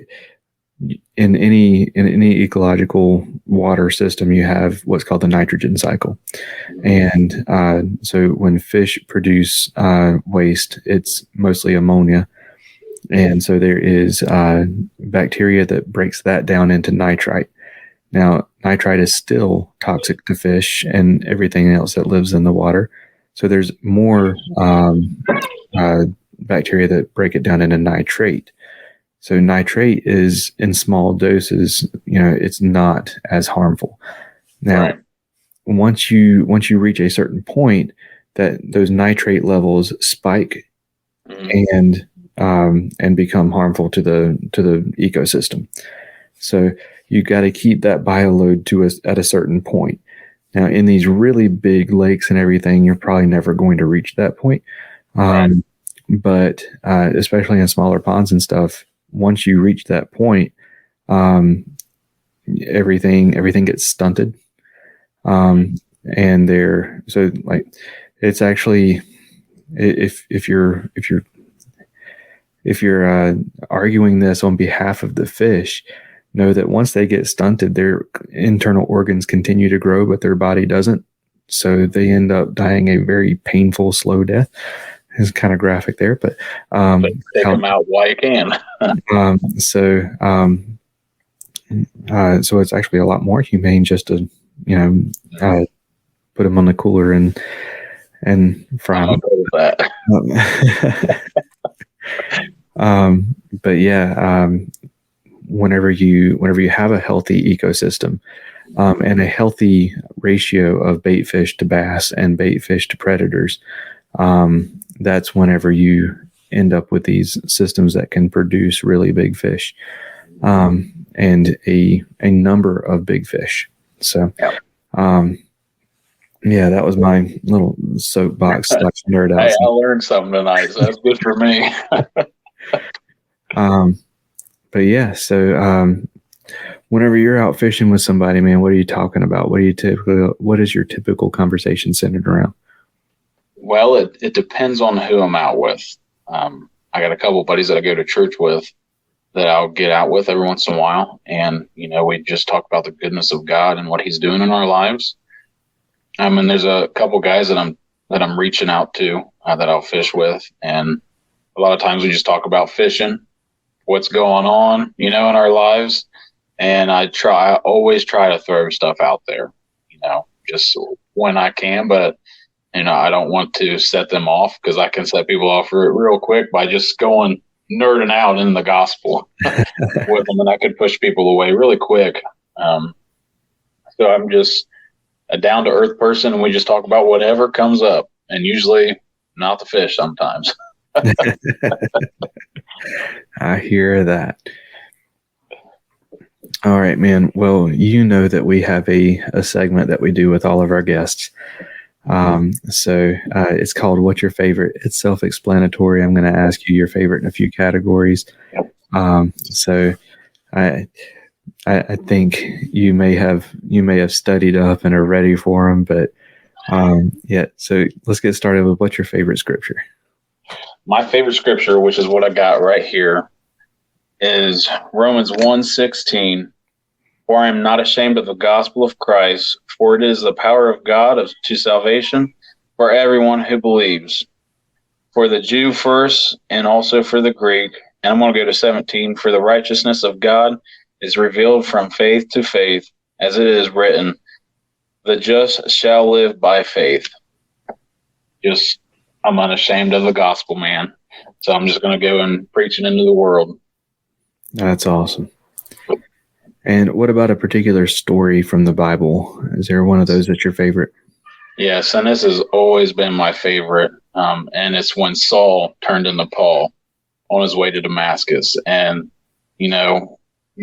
in any ecological water system, you have what's called the nitrogen cycle, and so when fish produce waste, it's mostly ammonia, and so there is bacteria that breaks that down into nitrite. Now, nitrite is still toxic to fish and everything else that lives in the water. So there's more bacteria that break it down into nitrate. So nitrate is in small doses, it's not as harmful. Now, Right. once you reach a certain point, that those nitrate levels spike Mhm. and become harmful to the ecosystem. So you got to keep that bioload at a certain point. Now, in these really big lakes and everything, you're probably never going to reach that point. Right. But especially in smaller ponds and stuff, once you reach that point, everything gets stunted. And so like it's actually, if you're arguing this on behalf of the fish, know that once they get stunted, their internal organs continue to grow, but their body doesn't. So they end up dying a very painful, slow death. It's kind of graphic there, but Take them out while you can. so it's actually a lot more humane just to put them on the cooler and fry I'm them. okay with that. But yeah, whenever you have a healthy ecosystem, and a healthy ratio of bait fish to bass and bait fish to predators, that's whenever you end up with these systems that can produce really big fish, and a number of big fish. So, yeah, that was my little soapbox nerd out. Hey, I learned something tonight, so that's good for me. But yeah, so whenever you're out fishing with somebody, man, what are you talking about? What is your typical conversation centered around? Well, it depends on who I'm out with. I got a couple of buddies that I go to church with that I'll get out with every once in a while. And, we just talk about the goodness of God and what he's doing in our lives. And there's a couple guys that I'm that I'm reaching out to that I'll fish with. And a lot of times we just talk about fishing, what's going on, in our lives. And I always try to throw stuff out there, just when I can. But, I don't want to set them off, because I can set people off real quick by just going nerding out in the gospel with them. And I could push people away really quick. So I'm just a down to earth person, and we just talk about whatever comes up, and usually not the fish sometimes. I hear that. All right, man. Well, that we have a segment that we do with all of our guests. So it's called What's Your Favorite? It's self-explanatory. I'm going to ask you your favorite in a few categories. So I think you may have studied up and are ready for them, but so let's get started with what's your favorite scripture? My favorite scripture, which is what I got right here, is Romans 1:16. For I am not ashamed of the gospel of Christ, for it is the power of God to salvation for everyone who believes, for the Jew first and also for the Greek. And I'm going to go to 17. For the righteousness of God is revealed from faith to faith, as it is written, the just shall live by faith. I'm unashamed of the gospel, man. So I'm just going to go and preach it into the world. That's awesome. And what about a particular story from the Bible? Is there one of those that's your favorite? Yes, and this has always been my favorite. And it's when Saul turned into Paul on his way to Damascus. And,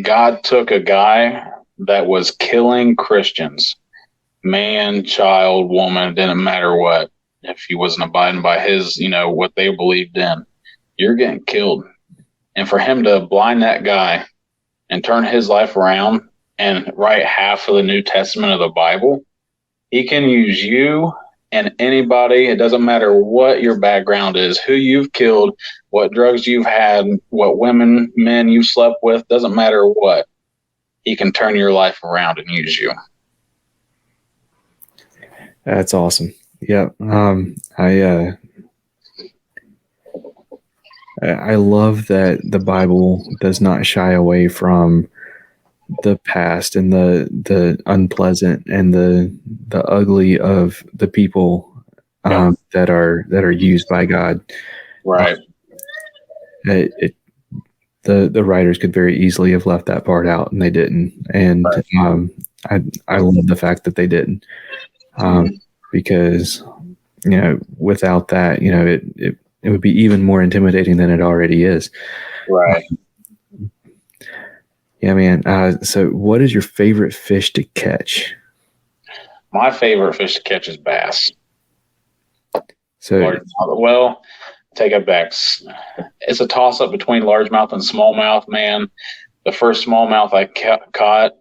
God took a guy that was killing Christians, man, child, woman, didn't matter what. If he wasn't abiding by his, what they believed in, you're getting killed. And for him to blind that guy and turn his life around and write half of the New Testament of the Bible, he can use you and anybody. It doesn't matter what your background is, who you've killed, what drugs you've had, what women, men you've slept with, doesn't matter what. He can turn your life around and use you. That's awesome. Yeah. I love that the Bible does not shy away from the past and the unpleasant and the ugly of the people that are used by God. Right. The writers could very easily have left that part out, and they didn't. And right. I love the fact that they didn't, because without that, it would be even more intimidating than it already is. Right. Yeah, man. So what is your favorite fish to catch? My favorite fish to catch is bass. So, well, take it back. It's a toss-up between largemouth and smallmouth, man. The first smallmouth I caught,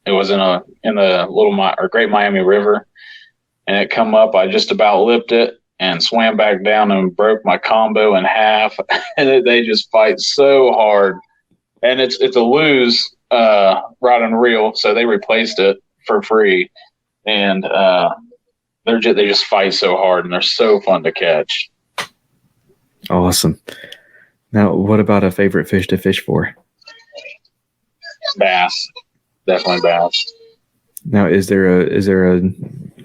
it was in the little Great Miami River, and it come up. I just about lipped it and swam back down and broke my combo in half. And they just fight so hard, and it's a lose rod and reel, so they replaced it for free, and they just fight so hard, and they're so fun to catch. Awesome. Now, what about a favorite fish to fish for? Bass, definitely bass. Now, is there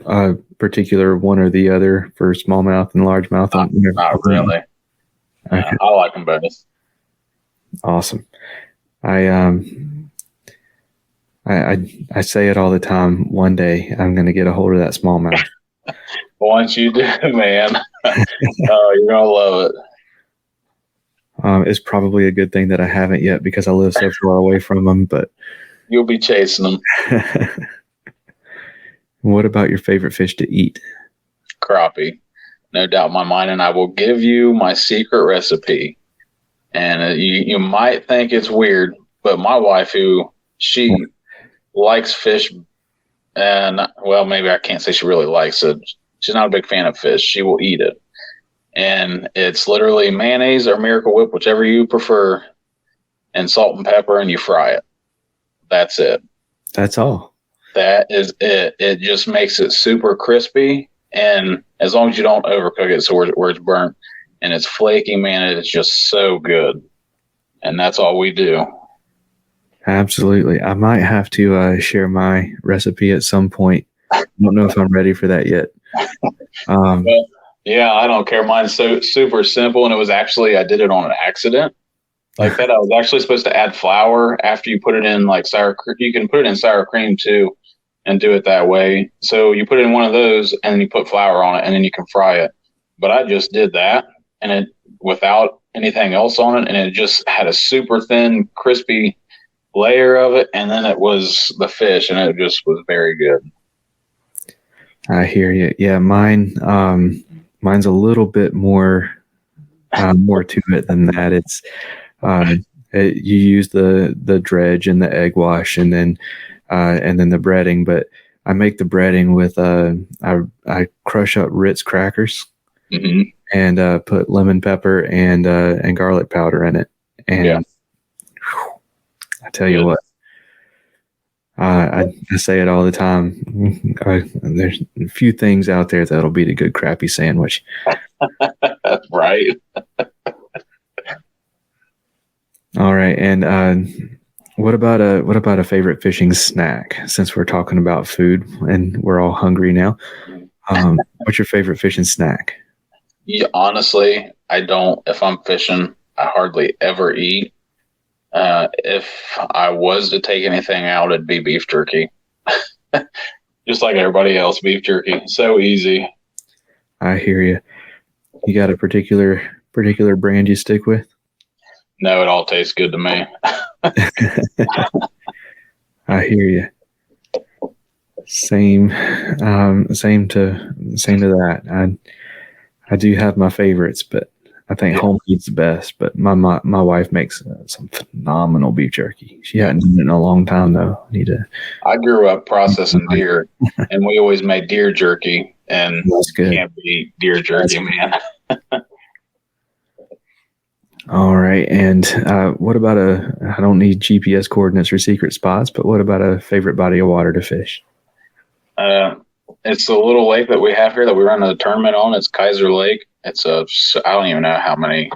a particular one or the other for smallmouth and largemouth? Not really. Okay. I like them both. Awesome. I say it all the time. One day I'm going to get a hold of that smallmouth. Once you do, man, you're gonna love it. It's probably a good thing that I haven't yet, because I live so far away from them. But you'll be chasing them. What about your favorite fish to eat? Crappie, no doubt in my mind, and I will give you my secret recipe. And you might think it's weird, but my wife, she likes fish, and well, maybe I can't say she really likes it. She's not a big fan of fish. She will eat it. And it's literally mayonnaise or Miracle Whip, whichever you prefer, and salt and pepper, and you fry it. That's it. That's all. That is it. It just makes it super crispy, And as long as you don't overcook it, so where it's burnt and it's flaky, man, it is just so good. And that's all we do. Absolutely. I might have to share my recipe at some point. I don't know if I'm ready for that yet. But yeah, I don't care. Mine's so super simple, and it was actually I did it on an accident. Like that, I was actually supposed to add flour after you put it in like sour cream. You can put it in sour cream too, and do it that way. So you put it in one of those, and then you put flour on it, and then you can fry it. But I just did that, and it without anything else on it, and it just had a super thin, crispy layer of it, and then it was the fish, and it just was very good. I hear you. Yeah, mine's a little bit more to it than that. It's you use the dredge and the egg wash, and then the breading. But I make the breading with I crush up Ritz crackers Mm-hmm. and put lemon pepper and garlic powder in it. And Yeah. I tell you what, I say it all the time. There's a few things out there that'll beat a good crappy sandwich. Right. All right, and what about a favorite fishing snack? Since we're talking about food and we're all hungry now, what's your favorite fishing snack? Yeah, honestly, I don't. If I'm fishing, I hardly ever eat. If I was to take anything out, it'd be beef jerky. Just like everybody else, beef jerky. So easy. I hear you. You got a particular brand you stick with? No, it all tastes good to me. I hear you. Same to that. I do have my favorites, but I think home eats the best. But my wife makes some phenomenal beef jerky. She hadn't done it in a long time though. I grew up processing deer, and we always made deer jerky, and That's good. can't beat deer jerky, man. All right, and what about I don't need GPS coordinates or secret spots, but what about a favorite body of water to fish? It's a little lake that we have here that we run a tournament on. It's Kaiser Lake. I don't even know how many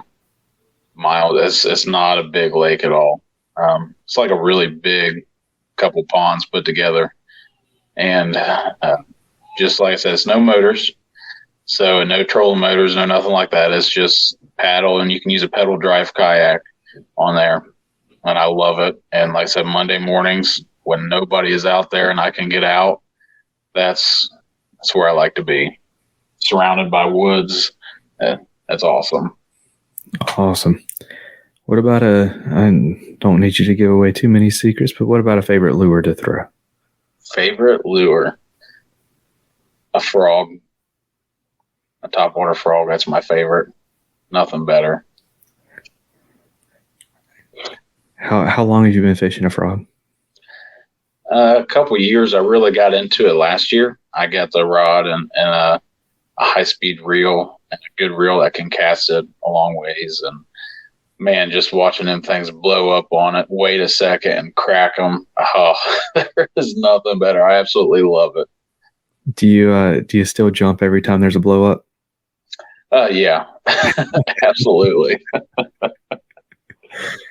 miles. It's not a big lake at all. It's like a really big couple ponds put together, and just like I said, it's no motors, so no trolling motors, no nothing like that. It's just paddle, and you can use a pedal drive kayak on there, and I love it. And like I said, Monday mornings when nobody is out there and I can get out, that's where I like to be, surrounded by woods. That's awesome. Awesome. What about I don't need you to give away too many secrets, but what about a favorite lure to throw? Favorite lure? A frog. A topwater frog. That's my favorite. Nothing better. How long have you been fishing a frog? A couple years. I really got into it last year. I got the rod and a high-speed reel and a good reel that can cast it a long ways. And man, just watching them things blow up on it, wait a second and crack them. Oh, there is nothing better. I absolutely love it. Do you still jump every time there's a blow up? Yeah, absolutely.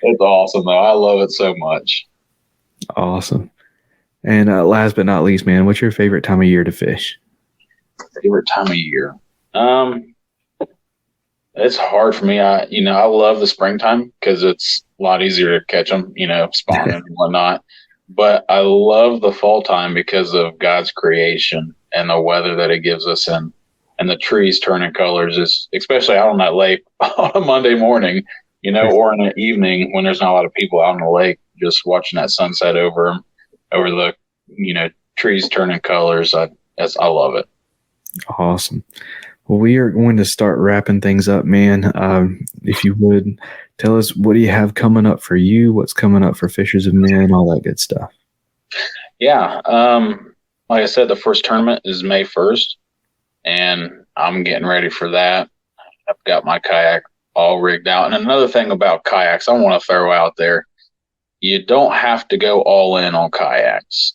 It's awesome though. I love it so much. Awesome. And last but not least, man, what's your favorite time of year to fish? Favorite time of year? It's hard for me. I love the springtime because it's a lot easier to catch them, spawning and whatnot. But I love the fall time because of God's creation and the weather that it gives us, and the trees turning colors. Is especially out on that lake on a Monday morning, or in the evening when there's not a lot of people out on the lake, just watching that sunset over the trees turning colors. I love it. Awesome. Well, we are going to start wrapping things up, man. If you would tell us, what do you have coming up for you? What's coming up for Fishers of Men? All that good stuff. Yeah. Like I said, the first tournament is May 1st, and I'm getting ready for that. I've got my kayak all rigged out. And another thing about kayaks, I want to throw out there, you don't have to go all in on kayaks.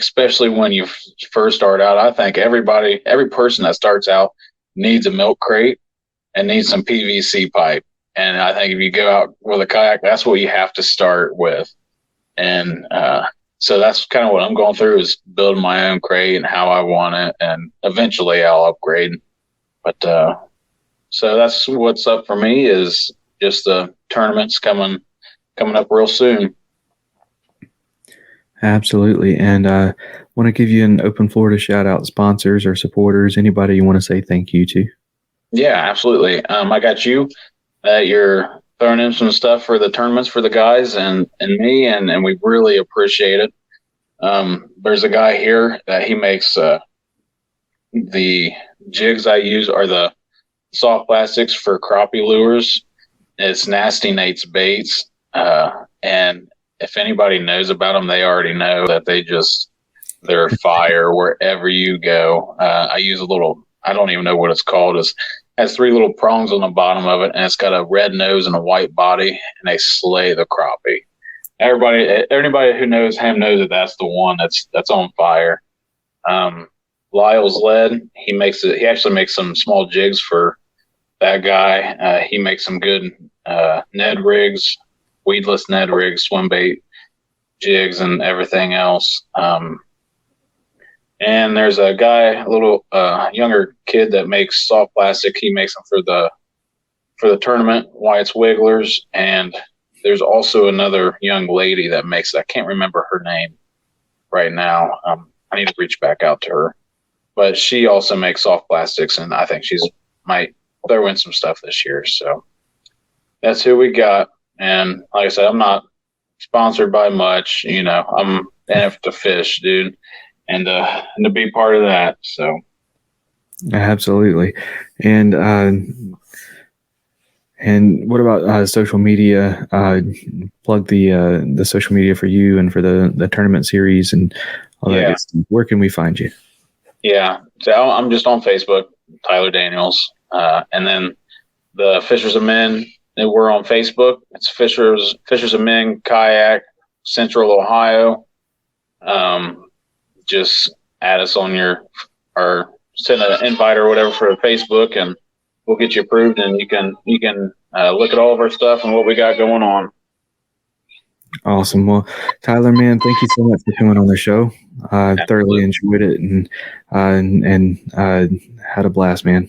especially when you first start out. I think every person that starts out needs a milk crate and needs some PVC pipe. And I think if you go out with a kayak, that's what you have to start with. And so that's kind of what I'm going through, is building my own crate and how I want it. And eventually I'll upgrade. But so that's what's up for me, is just the tournaments coming up real soon. Absolutely. And I want to give you an open floor to shout out sponsors or supporters, anybody you want to say thank you to. Yeah, absolutely. I got you. You're throwing in some stuff for the tournaments for the guys and me, and we really appreciate it. There's a guy here that he makes the jigs I use are the soft plastics for crappie lures. It's Nasty Nate's baits. And if anybody knows about them, they already know that they're fire wherever you go. I use a little, I don't even know what it's called. It has 3 little prongs on the bottom of it, and it's got a red nose and a white body, and they slay the crappie. Everybody who knows him knows that that's the one that's on fire. Lyle's Lead, he actually makes some small jigs for that guy. He makes some good Ned rigs, weedless Ned rigs, swim bait jigs, and everything else. And there's a guy, a little younger kid that makes soft plastic. He makes them for the tournament, Wyatt's Wigglers. And there's also another young lady that makes it. I can't remember her name right now. I need to reach back out to her. But she also makes soft plastics, and I think she's might throw in some stuff this year. So that's who we got. And like I said, I'm not sponsored by much. You know, I'm in it to fish, dude, and to be part of that. So absolutely. And what about social media? Plug the social media for you and for the tournament series and all that. Where can we find you? Yeah, so I'm just on Facebook, Tyler Daniels, and then the Fishers of Men. We're on Facebook. It's Fishers of Men Kayak, Central Ohio. Just add us on or send an invite or whatever for Facebook, and we'll get you approved, and you can look at all of our stuff and what we got going on. Awesome. Well, Tyler, man, thank you so much for coming on the show. I thoroughly enjoyed it and had a blast, man.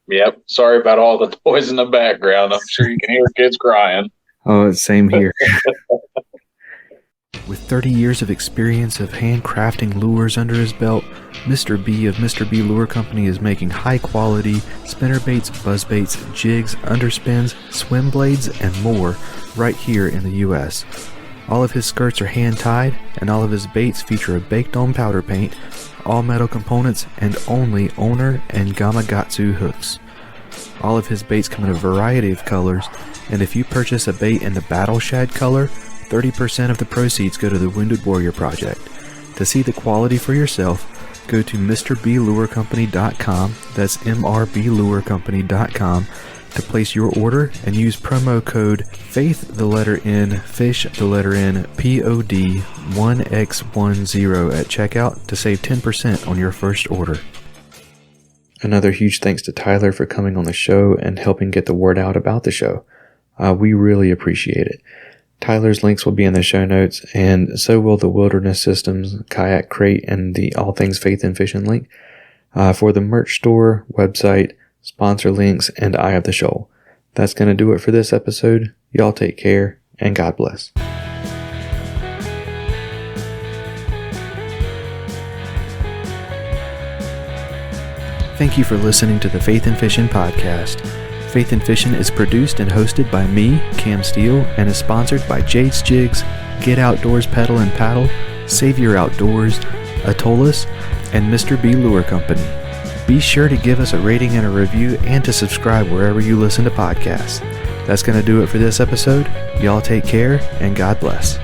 Yep. Sorry about all the noise in the background. I'm sure you can hear kids crying. Oh, same here. With 30 years of experience of handcrafting lures under his belt, Mr. B of Mr. B Lure Company is making high-quality spinnerbaits, buzzbaits, jigs, underspins, swim blades, and more right here in the U.S. All of his skirts are hand-tied, and all of his baits feature a baked-on powder paint, all metal components, and only Owner and Gamakatsu hooks. All of his baits come in a variety of colors, and if you purchase a bait in the Battle Shad color, 30% of the proceeds go to the Wounded Warrior Project. To see the quality for yourself, go to MrBLureCompany.com, that's MRBLureCompany.com, to place your order and use promo code FAITH, the letter N, FISH, the letter N, POD, 1X10 at checkout to save 10% on your first order. Another huge thanks to Tyler for coming on the show and helping get the word out about the show. We really appreciate it. Tyler's links will be in the show notes, and so will the Wilderness Systems Kayak Crate and the All Things Faith and Fishing link for the merch store, website, sponsor links, and Eye of the Shoal. That's going to do it for this episode. Y'all take care, and God bless. Thank you for listening to the Faith and Fishing podcast. Faith and Fishing is produced and hosted by me, Cam Steele, and is sponsored by Jade's Jigs, Get Outdoors Pedal and Paddle, Savior Outdoors, Atollas, and Mr. B Lure Company. Be sure to give us a rating and a review and to subscribe wherever you listen to podcasts. That's going to do it for this episode. Y'all take care, and God bless.